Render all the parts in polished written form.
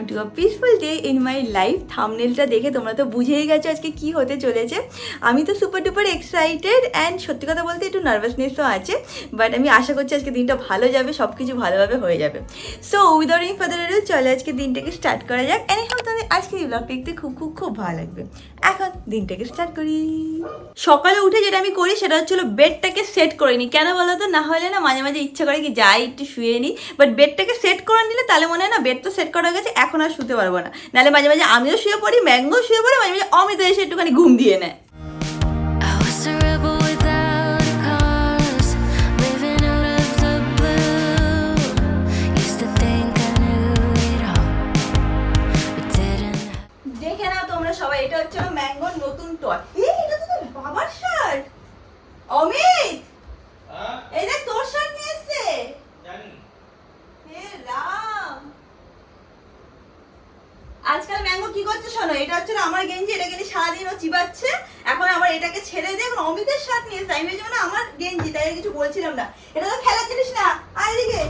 Two a peaceful day in my life. থাম্বনেলটা দেখে তোমরা তো বুঝেই গেছো আজকে কি হতে চলেছে। আমি তো সুপার ডুপার এক্সাইটেড অ্যান্ড সত্যি কথা বলতে একটু নার্ভাসনেসও আছে, বাট আমি আশা করছি আজকে দিনটা ভালো যাবে, সব কিছু ভালোভাবে হয়ে যাবে। So without any further ado চলে আজকে দিনটাকে স্টার্ট করা যাক। এনিহাউ তোমাদের আজকে এই ব্লগটা দেখতে খুব খুব খুব ভালো লাগবে। এখন দিনটাকে স্টার্ট করি। সকালে উঠে যেটা আমি করি সেটা হচ্ছিল বেডটাকে সেট করে নিই। কেন বলো তো, না হলে না মাঝে মাঝে ইচ্ছা করে কি যাই একটু শুয়ে নিই, বাট বেডটাকে সেট করে নিলে তাহলে মনে হয় না বেড তো সেট করা গেছে, এখন আর শুতে পারবো না। নাহলে মাঝে মাঝে আমিও শুয়ে পড়ি, ম্যাঙ্গো শুয়ে পড়ি, মাঝে মাঝে অমিত এসে একটুখানি ঘুম দিয়ে নেয়। দেখে নাও তোমরা সবাই, এটা হচ্ছে ম্যাঙ্গোর নতুন টয়। এটা তো তোর বাবার শার্ট। অমিত, এই দেখ তোর শার্ট নিয়ে এসছে। জানি। হে রাম, আজকাল ম্যাঙ্গো কি করছে শোনো, এটা হচ্ছে আমার গেঞ্জি, এটা গেঞ্জি সারাদিন ও চিবাচ্ছে। এখন আবার এটাকে ছেড়ে দিয়ে এখন অমিতের শার্ট নিয়ে এসছে। আমি ভেবেছি মানে আমার গেঞ্জি, তাই কিছু বলছিলাম না। এটা তো খেলার জিনিস না, আয় এদিকে।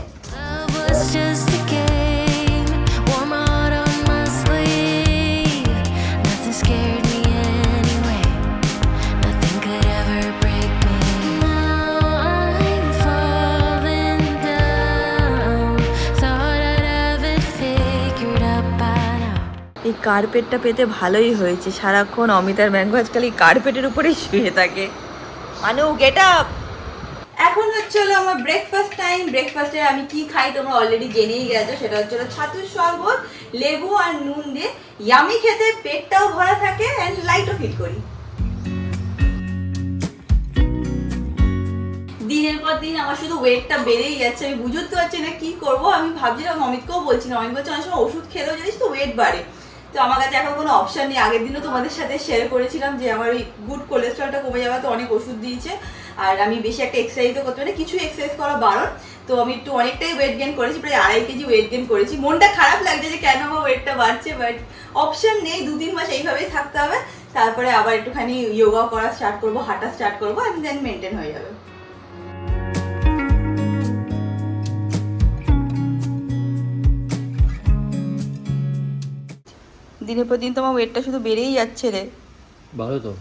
এই কার্পেটটা পেতে ভালোই হয়েছে, সারাক্ষণ অমিত আর ম্যাঙ্গো আজকাল এই কার্পেটের উপরেই শুয়ে থাকে। মানু গেট আপ। এখন হচ্ছে হলো আমার ব্রেকফাস্ট টাইম। ব্রেকফাস্টে আমি কি খাই তোমরা অলরেডি জেনেই গেছো, সেটা হচ্ছে হলো ছাতুর শরবত, লেবু আর নুন দিয়ে। ইয়ামি খেতে, পেটটাও ভরা থাকে অ্যান্ড লাইটও ফিল করি। দিনের পর দিন আমার শুধু ওয়েটটা বেড়েই যাচ্ছে, আমি বুঝতে পারছি না কি করবো। আমি ভাবছিলাম অমিতকেও বলছিলাম, অমিত বলছে অনেক সময় ওষুধ খেলেও জানিস তো ওয়েট বাড়ে। তো আমার কাছে এখন কোনো অপশন নেই। আগের দিনও তোমাদের সাথে শেয়ার করেছিলাম যে আমার ওই গুড কোলেস্ট্রলটা কমে যাওয়া, তো অনেক ওষুধ দিয়েছে। আর আমি বেশি একটা এক্সারসাইজও করতে পারি, কিছু এক্সারসাইজ করা বারণ। তো আমি একটু অনেকটাই ওয়েট গেন করেছি, প্রায় 2.5 কেজি ওয়েট গেন করেছি। মনটা খারাপ লাগছে যে কেন আমার ওয়েটটা বাড়ছে, বাট অপশন নেই। 2-3 মাস এইভাবেই থাকতে হবে, তারপরে আবার একটুখানি যোগা করা স্টার্ট করবো, হাঁটা স্টার্ট করবো, অ্যান্ড দেন মেনটেন হয়ে যাবে। দিনের পর দিন তোমার ওয়েটটা শুধু বেড়েই যাচ্ছে রে। ভালো তো।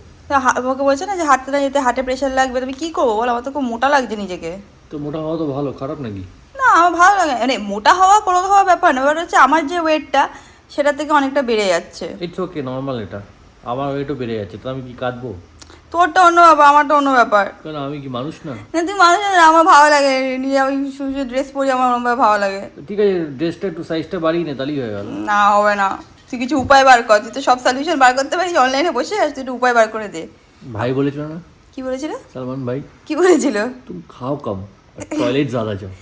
আমাকে বলছে না যে হাঁটতে না যেতে হার্টে প্রেশার লাগবে, তুমি কি করবো বল? আমার তো খুব মোটা লাগছে নিজেকে। তো মোটা হওয়া তো ভালো, খারাপ নাকি? না, আমার ভালো লাগে, মানে মোটা হওয়া কোনো হওয়া ব্যাপার না, ব্যাপার হচ্ছে আমার যে ওয়েটটা সেটা থেকে অনেকটা বেড়ে যাচ্ছে। ইটস ওকে, নর্মাল এটা। আমার ওয়েটও বেড়ে যাচ্ছে, তো আমি কি কাটবো? তোরটা অন্য ব্যাপার, আমারটা অন্য ব্যাপার। কেন, আমি কি মানুষ না? না তুই মানুষ না, আমার ভালো লাগে নিজে, আমি সুন্দর ড্রেস পরি, আমার অন্যভাবে ভালো লাগে। ঠিক আছে, ড্রেসটা একটু সাইজটা বাড়িয়ে নে, তাহলেই হয়ে গেল। না হবে না, তুই কিছু উপায় বার কর। তুই তো সব সলিউশন বার করতে পারিস, অনলাইনে বসে আস, তুই একটু উপায় বার করে দে। ভাই বলেছিল না? কি বলেছিল? সলমান ভাই কি বলেছিল? তুমি খাও কম, টয়লেট ज़्यादा যাও।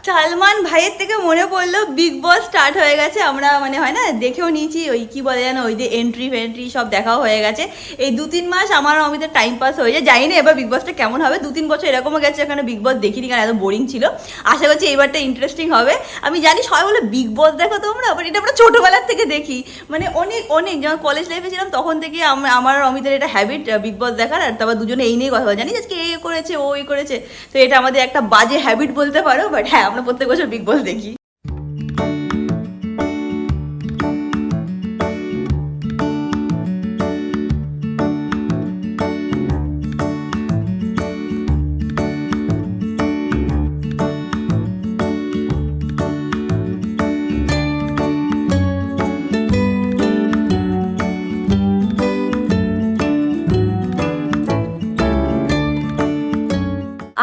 সালমান ভাইয়ের থেকে মনে পড়লো বিগ বস স্টার্ট হয়ে গেছে। আমরা মানে হয় না দেখেও নিয়েছি, ওই কি বলে জানো, ওই যে এন্ট্রি ফেন্ট্রি সব দেখাও হয়ে গেছে। এই 2-3 মাস আমার অমিতের টাইম পাস হয়ে যায়। জানি না এবার বিগ বসটা কেমন হবে। 2-3 বছর এরকমও গেছে এখানে বিগ বস দেখিনি, কারণ এত বোরিং ছিল। আশা করছি এইবারটা ইন্টারেস্টিং হবে। আমি জানি সবাই বলে বিগ বস দেখো তোমরা, বাট এটা আমরা ছোটোবেলার থেকে দেখি, মানে অনেক অনেক যখন কলেজ লাইফে ছিলাম তখন থেকে আমার অমিতের এটা হ্যাবিট বিগ বস দেখার। আর তারপর দুজনে এই নিয়ে কথা বলে, জানি আজকে এ করেছে ও এই করেছে। তো এটা আমাদের একটা বাজে হ্যাবিট বলতে পারো, বাট হ্যাঁ আমরা প্রত্যেক বছর বিগ বস দেখি।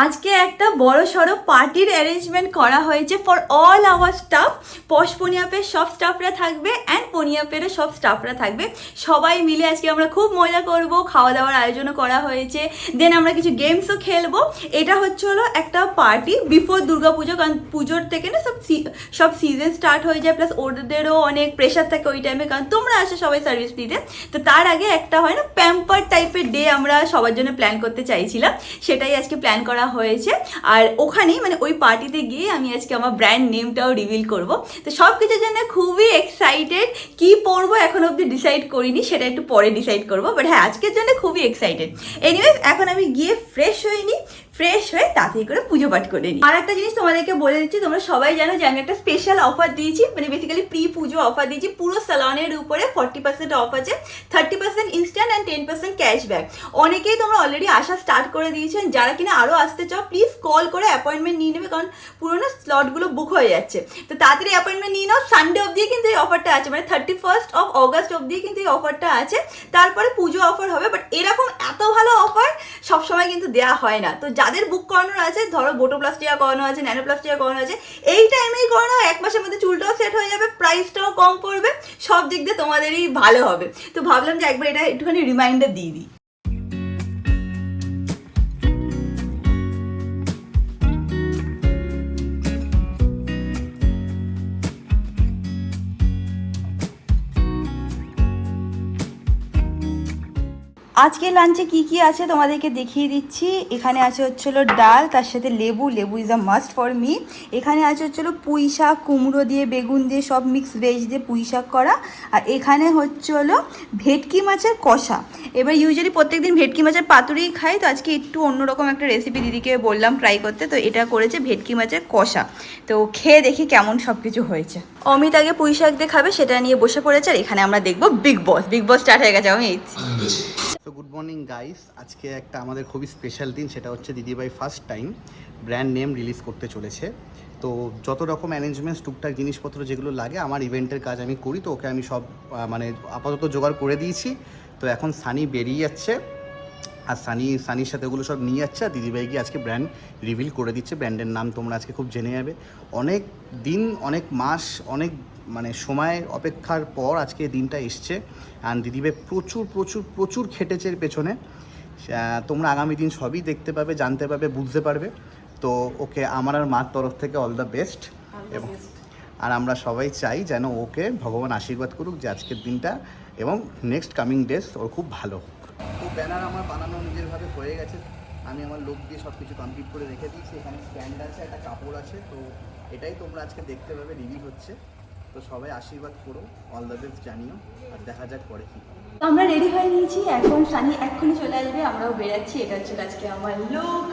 আজকে একটা বড় সড়ো পার্টির অ্যারেঞ্জমেন্ট করা হয়েছে ফর অল আওয়ার স্টাফ। পশ পনিয়াপের সব স্টাফরা থাকবে অ্যান্ড পনিয়াপেরও সব স্টাফরা থাকবে। সবাই মিলে আজকে আমরা খুব মজা করব, খাওয়া দাওয়ার আয়োজনও করা হয়েছে, দেন আমরা কিছু গেমসও খেলবো। এটা হচ্ছে হলো একটা পার্টি বিফোর দুর্গাপুজো, কারণ পুজোর থেকে না সব সিজন স্টার্ট হয়ে যায়, প্লাস ওদেরও অনেক প্রেশার থাকে ওই টাইমে, কারণ তোমরা আসে সবাই সার্ভিস দিতে। তো তার আগে একটা হয় না প্যাম্পার টাইপের ডে আমরা সবার জন্য প্ল্যান করতে চাইছিলাম, সেটাই আজকে প্ল্যান করা হয়েছে। আর ওখানেই মানে ওই পার্টিতে গিয়ে আমি আজকে আমার ব্র্যান্ড নেমটাও রিভিল করব। তো সব কিছুর জন্য খুবই এক্সাইটেড। কি পরবো এখন অবধি ডিসাইড করিনি, সেটা একটু পরে ডিসাইড করবো, বাট হ্যাঁ আজকের জন্য খুবই এক্সাইটেড। এনিওয়েজ এখন আমি গিয়ে ফ্রেশ হয়ে নিই, ফ্রেশ হয়ে তাড়াতাড়ি করে পুজো পাঠ করে নিই। আর একটা জিনিস তোমাদেরকে বলে দিচ্ছি, তোমরা সবাই জানো যে আমি একটা স্পেশাল অফার দিয়েছি, মানে বেসিক্যালি প্রি পুজো অফার দিয়েছি। পুরো স্যালনের উপরে 40% অফ আছে, 30% ইনস্ট্যান্ট অ্যান্ড 10% ক্যাশব্যাক। অনেকেই তোমরা অলরেডি আসা স্টার্ট করে দিয়েছেন, যারা কিনা আরও আসতে চাও প্লিজ কল করে অ্যাপয়েন্টমেন্ট নিয়ে নেবে, কারণ পুরোনো স্লটগুলো বুক হয়ে যাচ্ছে। তো তাড়াতাড়ি অ্যাপয়েন্টমেন্ট নিয়ে নাও। সানডে অবধি কিন্তু এই অফারটা আছে, মানে 31st অফ অগস্ট অবধি কিন্তু এই অফারটা আছে, তারপরে পুজো অফার হবে। বাট এরকম এত ভালো অফার সবসময় কিন্তু দেওয়া হয় না। তো যাদের বুক করানোর আছে, ধরো বোটোপ্লাস্টিয়া করানো আছে, ন্যানোপ্লাস্টিয়া করানো আছে, এই টাইমেই করানো, 1 মাসের মধ্যে চুলটাও সেট হয়ে যাবে, প্রাইসটাও কম পড়বে, সব দিক দিয়ে তোমাদেরই ভালো হবে। তো ভাবলাম যে একবার এটা একটুখানি রিমাইন্ডার দিয়ে দিই। আজকে লাঞ্চে কি কি আছে তোমাদেরকে দেখিয়ে দিচ্ছি। এখানে আছে হচ্ছিল ডাল, তার সাথে লেবু, লেবু is a must for me. এখানে আছে হচ্ছিল পুঁই শাক, কুমড়ো দিয়ে, বেগুন দিয়ে, সব মিক্স ভেজ দিয়ে পুঁই শাক করা। আর এখানে হচ্ছিল ভেটকি মাছের কষা। এবার ইউজুয়ালি প্রত্যেকদিন ভেটকি মাছের পাতুরি খাই, তো আজকে একটু অন্যরকম একটা রেসিপি দিদিকে বললাম ট্রাই করতে, তো এটা করেছে ভেটকি মাছের কষা। তো খেয়ে দেখি কেমন সব কিছু হয়েছে। অমিত আগে পুঁই শাক দিয়ে খাবে, সেটা নিয়ে বসে পড়েছে। আর এখানে আমরা দেখবো বিগ বস। বিগ বস স্টার্ট হয়ে গেছে অমিত। তো গুড মর্নিং গাইস, আজকে একটা আমাদের খুবই স্পেশাল দিন, সেটা হচ্ছে দিদিভাই first time brand name release করতে চলেছে। তো যত রকম অ্যারেঞ্জমেন্টস, টুকটাক জিনিসপত্র যেগুলো লাগে, আমার ইভেন্টের কাজ আমি করি, তো ওকে আমি সব মানে আপাতত জোগাড় করে দিয়েছি। তো এখন সানি বেরিয়ে যাচ্ছে, আর সানির সাথে ওগুলো সব নিয়ে যাচ্ছে, আর দিদিভাই গিয়ে আজকে ব্র্যান্ড রিভিল করে দিচ্ছে। ব্র্যান্ডের নাম তোমরা আজকে খুব জেনে যাবে। অনেক দিন, অনেক মাস, অনেক মানে সময় অপেক্ষার পর আজকে দিনটা এসছে। আর দিদিভাই প্রচুর প্রচুর প্রচুর খেটেছে এর পেছনে। তোমরা আগামী দিন সবই দেখতে পাবে, জানতে পারবে, বুঝতে পারবে। তো ওকে আমার আর মার তরফ থেকে অল দ্য বেস্ট। এবং আর আমরা সবাই চাই যেন ওকে ভগবান আশীর্বাদ করুক, যে আজকের দিনটা এবং নেক্সট কামিং ডেজ ওর খুব ভালো হোক। তো ব্যানার আমার বানানো নিজেরভাবে হয়ে গেছে, আমি আমার লোক দিয়ে সব কিছু কমপ্লিট করে রেখে দিয়েছি। এখানে স্ট্যান্ড আছে, একটা কাপড় আছে, তো এটাই তোমরা আজকে দেখতে পাবে, রিভিল হচ্ছে। তো সবাই আশীর্বাদ করো, অল দ্য বেস্ট জানিও, আর দেখা যাক পরে কি। আমরা রেডি হয়ে নিয়েছি, এখন সানি এক্ষুনি চলে আসবে, আমরাও বেরাচ্ছি। এটা হচ্ছে আজকে আমার লুক।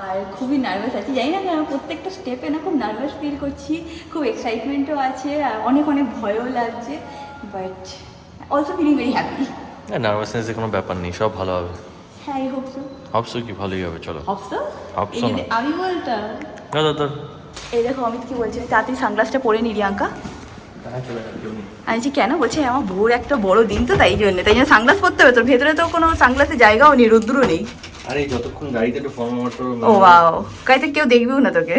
আর খুবই নার্ভাস আছি, জানি না কেন প্রত্যেকটা স্টেপে না খুব নার্ভাস ফিল করছি, খুব এক্সাইটমেন্টও আছে, আর অনেক অনেক ভয়ও লাগছে, but also feeling very happy. নার্ভাসনেসের কোনো ব্যাপার নেই, সব ভালো হবে। হ্যাঁ, আই হোপ সো। ভাবছো কি ভালোই হবে, চলো। হোপসো ভাবছো না? আমি বলতাম। দাদা এই দেখো অমিত কি বলছে, তাড়াতাড়ি সানগ্লাসটা পরে নি রিয়াঙ্কা। আমি বলছি কেন? বলছে আমার ভোর একটা বড় দিন, তো তাই জন্য সানগ্লাস পরতে হবে। তোর ভেতরে তো কোনো সানগ্লাসের জায়গাও নেই, রোদ্দুরও নেই। আরে যতক্ষণ গাড়িতে একটু ফর্ম মোটর। ও ওয়াও, গাড়িতে কেউ দেখবেও না তোকে।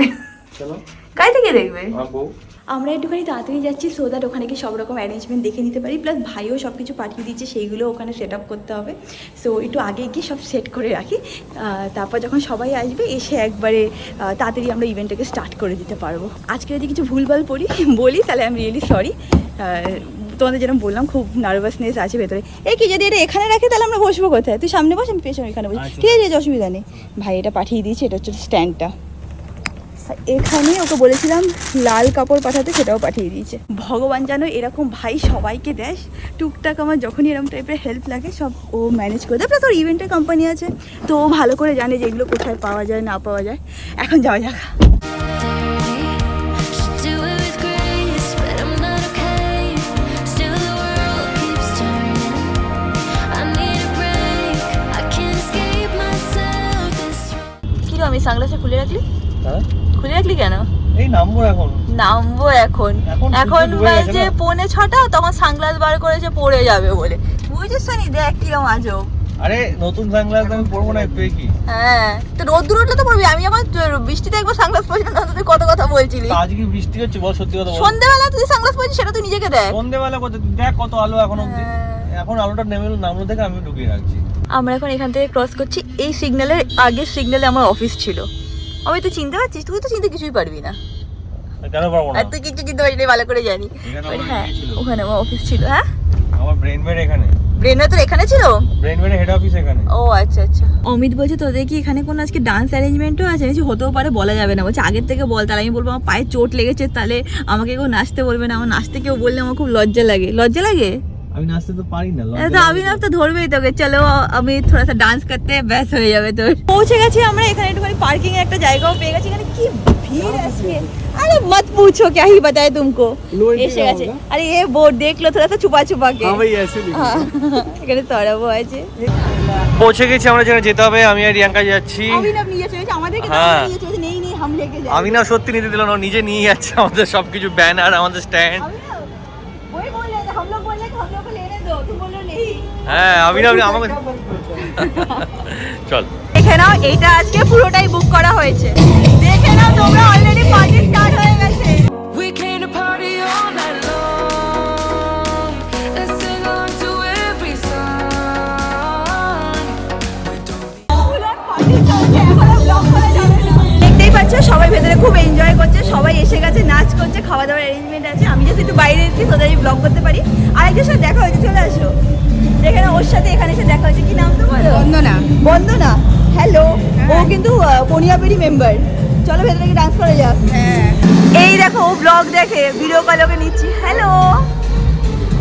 চলো, গাড়িতে কে দেখবে? বউ। আমরা একটুখানি তাড়াতাড়ি যাচ্ছি, সো দ্যাট ওখানে গিয়ে সব রকম অ্যারেঞ্জমেন্ট দেখে নিতে পারি। প্লাস ভাইও সব কিছু পাঠিয়ে দিচ্ছে, সেইগুলো ওখানে সেট আপ করতে হবে। সো একটু আগে গিয়ে সব সেট করে রাখি, তারপর যখন সবাই আসবে এসে একবারে তাড়াতাড়ি আমরা ইভেন্টটাকে স্টার্ট করে দিতে পারবো। আজকে যদি কিছু ভুলভাল বলি তাহলে আমি রিয়েলি সরি। তোমাদের যেরকম বললাম খুব নার্ভাসনেস আছে ভেতরে। এই কি যদি এটা এখানে রাখে তাহলে আমরা বসবো কোথায়? তুই সামনে বস, আমি পেছনে এখানে বসি। ঠিক আছে, অসুবিধা নেই। ভাই এটা পাঠিয়ে দিয়েছি, এটা হচ্ছে স্ট্যান্ডটা। এখানে ওকে বলেছিলাম লাল কাপড় পাঠাতে, সেটাও পাঠিয়ে দিয়েছে। ভগবান যেন এরকম ভাই সবাইকে দেয়, টুকটাক আমার যখনই এরকম টাইপের হেল্প লাগে সব ও ম্যানেজ করে দেয়। প্লাস ওর ইভেন্টের কোম্পানি আছে, তো ও ভালো করে জানে যে এগুলো কোথায় পাওয়া যায় না পাওয়া যায়। এখন যাওয়া যাক। আমি সানগ্লাসটা খুলে রাখলি? খুলে রাখলি কেন? এই নামবো এখন। এখন বাজে 5:45, তখন সানগ্লাস বার করেছে পড়ে যাবে বলে। বুঝেছিস নি, দেখ কিরম আজব। আরে নতুন সানগ্লাস আমি পরবো না একটু কি? হ্যাঁ, তো রোদ্দুর উঠলে তো পড়বি। আমি আমার বৃষ্টিতে একবার সানগ্লাস পরছি না, তুই কত কথা বলছিলি। আজকে বৃষ্টি হচ্ছে, বল সত্যি কথা বল। সন্ধ্যাবেলা তুই সানগ্লাস পরছিস, সেটা তুই নিজেকে দেখ। সন্ধ্যাবেলা কত দেখ, কত আলো এখন অবধি। এখন আলোটা নামলো থেকে আমি ঢুকিয়ে রাখছি। আমরা এখন এখান থেকে ক্রস করছি। এই সিগন্যালের আগের সিগন্যালে আমার অফিস ছিল। আমি তো চিনতে পারছিস? তুই তো চিনতে কিছুই পারবি না। কেন পারবো না? আর তুই কিছু চিনতে পারবি না, ভালো করে জানি। হ্যাঁ, ওখানে আমার অফিস ছিল। হ্যাঁ, আমার ব্রেনওয়ের এখানে। ব্রেনওয়ে তোর এখানে ছিল? ব্রেনওয়ের হেড অফিস এখানে। ও আচ্ছা আচ্ছা। অমিত বলছে তোদের কি এখানে কোনো আজকে ডান্স অ্যারেঞ্জমেন্টও আছে? আমি হতেও পারে, বলা যাবে না। বলছে আগের থেকে বল, তাহলে আমি বলবো আমার পায়ে চোট লেগেছে, তাহলে আমাকে কেউ নাচতে বলবে না। আমার নাচতে কেউ বললে আমার খুব লজ্জা লাগে। লজ্জা লাগে? আমি নাচতে তো পারি না তো অভিনব তো ধরবেই তোকে। চলো আমি থোড়া সা ডান্স করতে ব্যাস হয়ে যাবে তোর। পৌঁছে গেছি আমরা এখানে, একটুখানি পার্কিং এর একটা জায়গাও পেয়ে গেছি। এখানে কি ভিড় আজকে, আরে মত पूछो क्या ही बताए तुमको। এসে গেছে, আরে এ বোর্ড দেখলো থোড়া সা ছুপা ছুপা কে। হ্যাঁ ভাই ऐसे এখানে তরাবো আছে। পৌঁছে গেছি আমরা, যেখানে যেতে হবে। আমি আর রিয়াঙ্কা যাচ্ছি। অভিনব নিয়ে চলেছে আমাদেরকে, হ্যাঁ। নিয়ে চলেছে, নেই নেই হাম লেকে যাই। আমি না সত্যি নিতে দিল না, ও নিজে নিয়ে যাচ্ছে আমাদের সবকিছু, ব্যানার, আমাদের স্ট্যান্ড। वही बोल रहे थे हम लोग, बोल रहे कि हम लोग को लेने दो, तुम बोल रहे नहीं। হ্যাঁ আমি না আমাকে চল দেখে নাও, এইটা আজকে পুরোটাই বুক করা হয়েছে। দেখে নাও তোমরা, অলরেডি পার্টি স্টার্ট হয়ে গেছে। We came to party all night long. Let's sing along to every song. দেখতেই পাচ্ছ সবাই ভেতরে খুব এনজয় করছে, সবাই এসে গেছে, নাচ করছে, খাওয়া দাওয়ার অ্যারেঞ্জমেন্ট আছে। আমি জাস্ট একটু বাইরে এসেছি তোদের আমি ব্লগ করতে পারি। আরেকজনের সাথে দেখা হয়েছে, চলে আসো। দেখে না ওর সাথে এখানে এসে দেখা হয়েছে, কি নাম তো বলো? বন্দনা। বন্দনা, হ্যালো। ও কিন্তু পনিয়াপেরি মেম্বার। চলো ভেতরে কি ডান্স করে যাক। এই দেখো ও ব্লগ দেখে, ভিডিও কল ওকে নিচ্ছি। হ্যালো,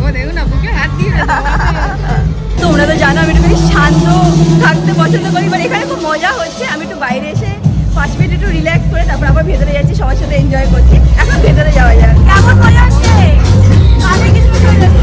ও দেখুন না বুকে হাত দিয়ে তোমরা তো জানো আমি একটু শান্ত থাকতে পছন্দ করি, বাট এখানে খুব মজা হচ্ছে। আমি একটু বাইরে এসে 5 মিনিট একটু রিল্যাক্স করে তারপর আবার ভেতরে যাচ্ছি, সবার সাথে এনজয় করছি। এখন ভেতরে যাওয়া যাক। কেমন মজা হচ্ছে? কানে কিছু চলে যাচ্ছে।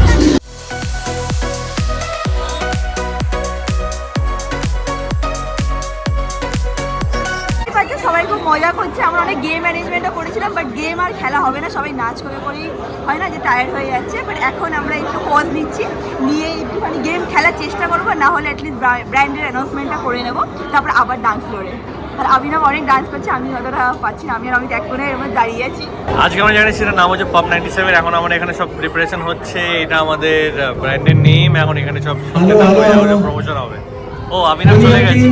সবাই খুব মজা করছে। আমরা অনেক গেম অ্যারেঞ্জমেন্টও করেছিলাম, বাট গেম আর খেলা হবে না, সবাই নাচ করে করেই হয় না যে টায়ার্ড হয়ে যাচ্ছে। বাট এখন আমরা একটু পজ নিচ্ছি, নিয়ে একটুখানি গেম খেলার চেষ্টা করবো, না হলে অ্যাটলিস্ট ব্র্যান্ডের অ্যানাউন্সমেন্টটা করে নেবো, তারপর আবার ডান্স ফ্লোরে। আর অভিনব অনেক ডান্স করছে, আমি অতটা পাচ্ছি না। আমি আর অমিত এক কোণে এর মধ্যে দাঁড়িয়ে আছি। আজকে আমরা জানি সেটা নাম হচ্ছে পপ 97। এখন আমরা এখানে সব প্রিপারেশন হচ্ছে, এটা আমাদের ব্র্যান্ডের নেম। এখন এখানে সব প্রমোশন হবে। ও আমি না চলে গেছি।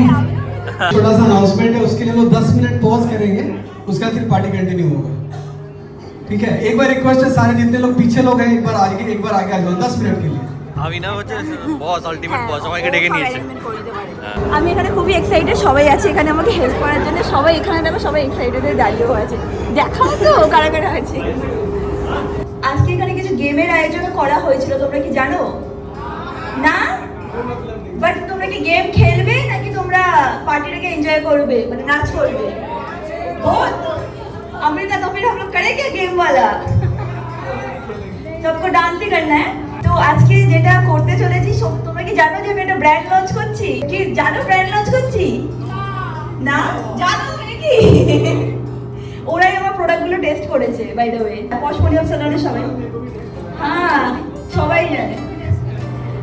छोटा सा अनाउंसमेंट है, उसके लिए वो 10 मिनट पॉज करेंगे, उसके बाद फिर पार्टी कंटिन्यू होगा। ठीक है, एक बार रिक्वेस्ट है सारे जितने लोग पीछे लोग हैं, एक बार आगे आ जाओ 10 मिनट के लिए। আমি না হচ্ছে বস, আলটিমেট বস, সবাইকে ডেকে নিয়েছে। আমি এখানে খুবই এক্সাইটেড, সবাই আছে এখানে আমাকে হেল্প করার জন্য। সবাই এখানে দেখো, সবাই এক্সাইটেড হয়ে দাঁড়িয়েও আছে। দেখাও তো কারা কারা আছে। আজকে এখানে কিছু গেমের আয়োজনও করা হয়েছিল, তোমরা কি জানো? না, বাট তোমরা কি গেম খেলবে নাকি তোমরা পার্টিটাকে এনজয় করবে, মানে নাচ করবে? बोल अमृता, तो फिर हम लोग करें क्या गेम वाला? सबको डांस ही करना है। তো আজকে যেটা করতে চলেছি, তোমরা কি জানো যে আমি একটা ব্র্যান্ড লঞ্চ করছি? কি জানো ব্র্যান্ড লঞ্চ করছি? না জানো নাকি? ওরাই আমার প্রোডাক্টগুলো টেস্ট করেছে, বাই দ্য ওয়ে। পশপনিয়া সেলুনের সবাই, হ্যাঁ সবাই জানে।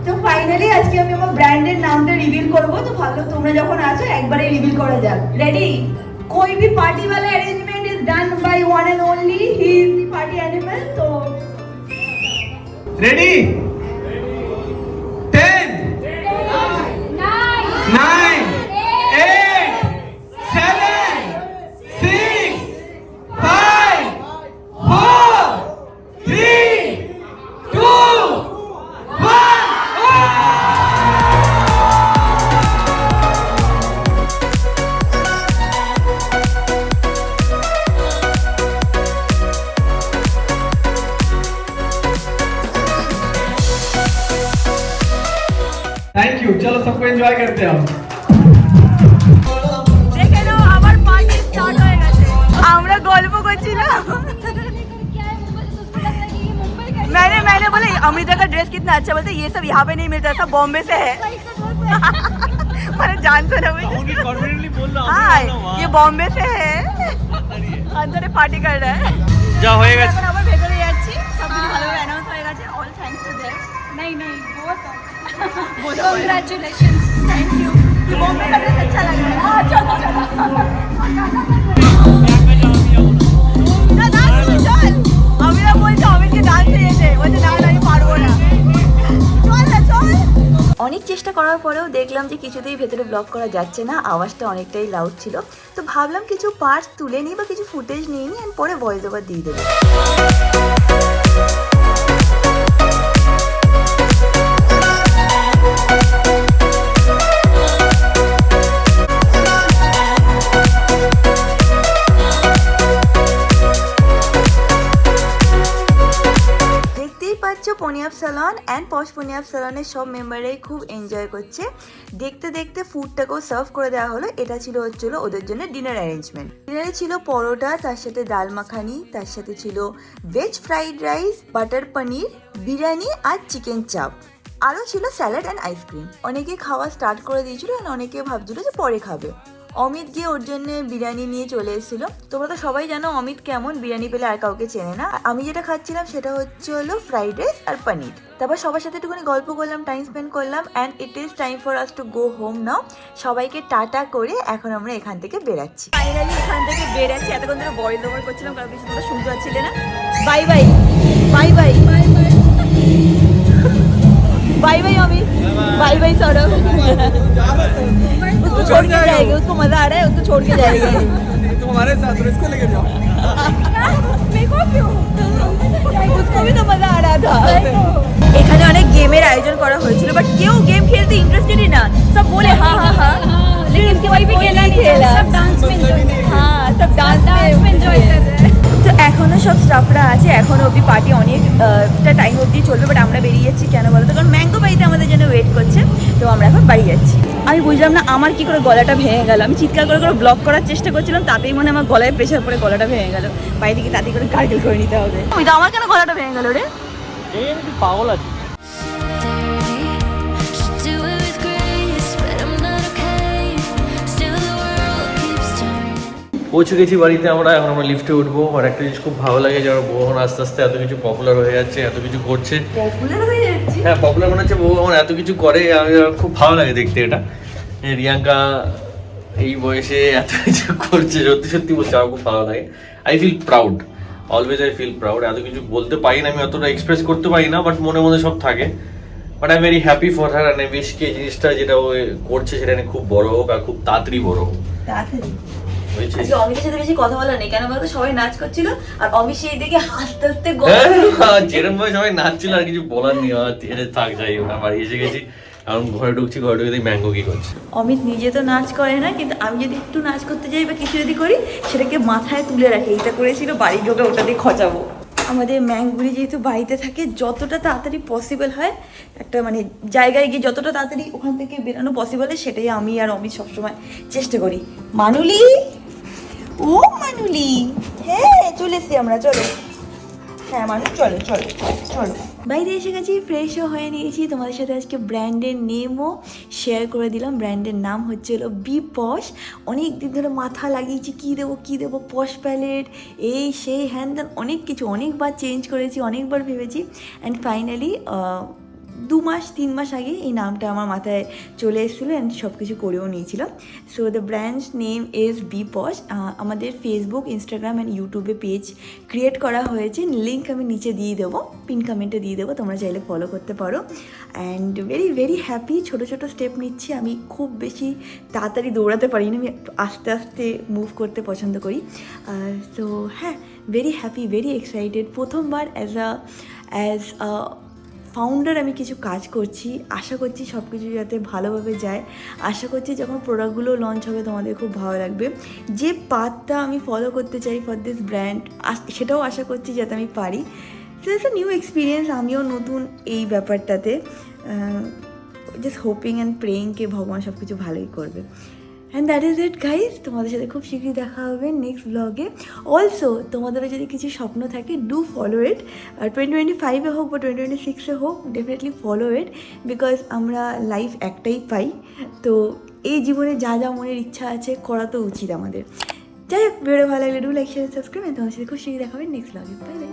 তো ফাইনালি আজকে আমি আমার ব্র্যান্ডের নামটা রিভিল করব। তো ভালো, তোমরা যখন আছো একবারে রিভিল করা যাক। রেডি? कोई भी पार्टी वाला arrangement is done by one and only, he is the party animal. तो रेडी 10 9 8 7 6 5 4 3 2 1। थैंक यू, चलो सबको एंजॉय करते हैं हम। দেখে নাও আমার পার্টি স্টার্ট হয়ে গেছে। আমরা গল্প করছিলাম, मैंने बोले अमृता का ड्रेस कितना अच्छा, बोलते ये सब यहाँ पे नहीं मिलता, सब बॉम्बे से है। मैंने जान तो ना भाई, কনফিডেন্টলি বললো हाँ ये बॉम्बे से है, अंदर पार्टी कर रहा है। যা হয়ে গেছে। এখন আবার ভেতরে যাচ্ছি, সব কিছু ভালোভাবে অ্যানাউন্স হয়ে গেছে। All thanks to them. नहीं नहीं बहुत कांग्रेचुलेशंस, थैंक यू। बॉम्बे का ड्रेस अच्छा लग रहा है। हाँ चलो चलो না ডান্স চল। আমরা বলছি অমিতকে ডান্স দিয়েছে, বলছে না না আমি পারবো না। চল না চল। অনেক চেষ্টা করার পরেও দেখলাম যে কিছুতেই ভেতরে ব্লগ করা যাচ্ছে না, আওয়াজটা অনেকটাই লাউড ছিল। তো ভাবলাম কিছু পার্টস তুলে নিই বা কিছু ফুটেজ নিয়ে নিই, পরে ভয়েস ওভার দিয়ে দেবো। পনিয়াপ স্যালন অ্যান্ড পশ পনিয়াপ স্যালনের সব মেম্বাররাই খুব এনজয় করছে। দেখতে দেখতে ফুডটাকেও সার্ভ করে দেওয়া হলো। এটা হচ্ছিল ওদের জন্য ডিনার অ্যারেঞ্জমেন্ট। ডিনারে ছিল পরোটা, তার সাথে ডাল মাখানি, তার সাথে ছিল ভেজ ফ্রাইড রাইস, বাটার পনির, বিরিয়ানি আর চিকেন চাপ। আরও ছিল স্যালাড অ্যান্ড আইসক্রিম। অনেকে খাওয়া স্টার্ট করে দিয়েছিল আর অনেকে ভাবছিল যে পরে খাবে। অমিত গিয়ে ওর জন্য বিরিয়ানি নিয়ে চলে এসেছিলো। তোমরা তো সবাই জানো অমিত কেমন, বিরিয়ানি পেলে আর কাউকে চেনে না। আমি যেটা খাচ্ছিলাম সেটা হলো ফ্রাইড রাইস আর পনির। তারপর সবার সাথে একটুখানি গল্প করলাম, টাইম স্পেন্ড করলাম, and it is time for us to go home now. সবাইকে টাটা করে এখন আমরা এখান থেকে বেরাচ্ছি। ফাইনালি এখান থেকে বেরাচ্ছি। এতক্ষণ ধরে বয়স ওভার করছিলাম, কারণ কিছু তোমরা শুনতে পাচ্ছিলে না। Bye bye bye bye bye bye bye bye Amit, bye bye Saurabh. उसको छोड़ के जाएंगे, उसको मजा आ रहा है, उसको छोड़ के जाएंगे। तुम हमारे साथ हो, इसको लेके जाओ। मेरे को क्यों? उसको भी तो मजा आ रहा था। এখানে অনেক গেমের আয়োজন করা হয়েছিল, বাট কেউ গেম খেলতে ইন্টারেস্টেডই না। সব বলে हाँ हाँ हाँ, लेकिन कोई भी खेला नहीं खेला। सब डांस में एंजॉय, हाँ सब डांस में एंजॉय कर रहे हैं। তো এখনো সব স্টাফরা আছে, এখনো অবধি পার্টি অনেকটা টাইম অবধি চলবে, বাট আমরা বেরিয়ে যাচ্ছি কেন বলো তো, কারণ ম্যাঙ্গো বাড়িতে আমাদের জন্য ওয়েট করছে। তো আমরা এখন বাড়ি যাচ্ছি। আমি বুঝলাম না আমার কি করে গলাটা ভেঙে গেল। আমি চিৎকার করে করে ব্লক করার চেষ্টা করছিলাম, তাতেই মনে আমার গলায় প্রেশার পড়ে গলাটা ভেঙে গেল। বাইরে থেকে তাড়াতাড়ি করে গার্গেল করে নিতে হবে। ওই তো আমার কেন গলাটা ভেঙে গেল রে? এই আমি পাগল আছি। Should do it with grace, but I'm not okay. Still the world keeps turning. পৌঁছে গেছি বাড়িতে আমরা। এখন আমরা লিফটে উঠবো। আর একটা জিনিস খুব ভালো লাগে, যারা বউ এখন আস্তে আস্তে এত কিছু পপুলার হয়ে যাচ্ছে, এত কিছু করছে। পপুলার হয়ে যাচ্ছি? হ্যাঁ, পপুলার মনে হচ্ছে বউ এখন এত কিছু করে। আমি খুব ভালো লাগে দেখতে এটা। রিয়াঙ্কা এই বয়সে এত কিছু করছে, সত্যি সত্যি বলছে, আমার খুব ভালো লাগে। I feel proud, always I feel proud. এত কিছু বলতে পারি না, আমি অতটা এক্সপ্রেস করতে পারি না, বাট মনে মনে সব থাকে। But I am very happy for her. আর বেশ কি জিনিসটা যেটা ও করছে সেটা খুব বড় হোক আর খুব তাড়াতাড়ি বড় হোক। তাড়াতাড়ি। বুঝেছিস? আজকে অমিতের সাথে বেশি কথা বলা নেই, কেন বলতো সবাই নাচ করছিল আর অমিত সেই দিকে হাসতে হাসতে যেরকম ভাবে সবাই নাচছিল আর কিছু বলার নেই। থাক, যাই হোক, বাড়ি এসে গেছি। এখন ঘরে ঢুকছি, ঘরে ঢুকে ম্যাঙ্গো কি করছে। অমিত নিজে তো নাচ করে না, কিন্তু আমি যদি একটু নাচ করতে যাই বা কিছু যদি করি সেটাকে মাথায় তুলে রাখি। এইটা করেছিল, বাড়ি ঢোকে ওটা দিয়ে খচাবো। আমাদের ম্যাঙ্গুলি যেহেতু বাড়িতে থাকে, যতটা তাড়াতাড়ি পসিবল হয় একটা মানে জায়গায় গিয়ে যতটা তাড়াতাড়ি ওখান থেকে বেরানো পসিবল হয়, সেটাই আমি আর অমিত সবসময় চেষ্টা করি। মানুলি, ও মানুলি, হ্যাঁ চলে এসছি আমরা, চলো। হ্যাঁ মানুষ, চলো চলো চলো। বাইরে এসে গেছি, ফ্রেশও হয়ে নিয়েছি। তোমাদের সাথে আজকে ব্র্যান্ডের নেমও শেয়ার করে দিলাম। ব্র্যান্ডের নাম হলো বি পশ। অনেক দিন ধরে মাথা লাগিয়েছি কী দেবো, পশ প্যালেট, এই সেই হ্যান ত্যান অনেক কিছু, অনেকবার চেঞ্জ করেছি, অনেকবার ভেবেছি, অ্যান্ড ফাইনালি 2-3 মাস আগে এই নামটা আমার মাথায় চলে এসেছিলো, অ্যান্ড সব কিছু করেও নিয়েছিলাম। So the brands name is be posh. আমাদের ফেসবুক, ইনস্টাগ্রাম অ্যান্ড ইউটিউবে পেজ ক্রিয়েট করা হয়েছে। লিঙ্ক আমি নিচে দিয়ে দেবো, পিন কমেন্টে দিয়ে দেবো, তোমরা চাইলে ফলো করতে পারো। And very very happy. ছোটো ছোটো স্টেপ নিচ্ছি। আমি খুব বেশি তাড়াতাড়ি দৌড়াতে পারি না, আমি আস্তে আস্তে মুভ করতে পছন্দ করি। সো হ্যাঁ, ভেরি হ্যাপি, ভেরি এক্সাইটেড। প্রথমবার অ্যাজ আ ফাউন্ডার আমি কিছু কাজ করছি। আশা করছি সব কিছু যাতে ভালোভাবে যায়। আশা করছি যখন প্রোডাক্টগুলো লঞ্চ হবে তোমাদের খুব ভালো লাগবে। যে পাথটা আমি ফলো করতে চাই ফর দিস ব্র্যান্ড, সেটাও আশা করছি যাতে আমি পারি। So it's a new experience, আমিও নতুন এই ব্যাপারটাতে। জাস্ট হোপিং অ্যান্ড প্রেয়িংকে ভগবান সব কিছু ভালোই করবে। And that is it guys. তোমাদের সাথে খুব শীঘ্রই দেখা হবে নেক্সট ব্লগে। অলসো তোমাদেরও যদি কিছু স্বপ্ন থাকে, ডু ফলো ইট। 2025-এ হোক বা 2026-এ হোক, ডেফিনেটলি ফলো ইট, বিকজ আমরা লাইফ একটাই পাই। তো এই জীবনে যা যা মনের ইচ্ছা আছে করা তো উচিত আমাদের। যাই হোক, ভিডিও ভালো লাগলে ডু লাইক, শেয়ার, সাবস্ক্রাইব। তোমাদের সাথে খুব শীঘ্রই দেখা হবে নেক্সট ব্লগে। Bye bye.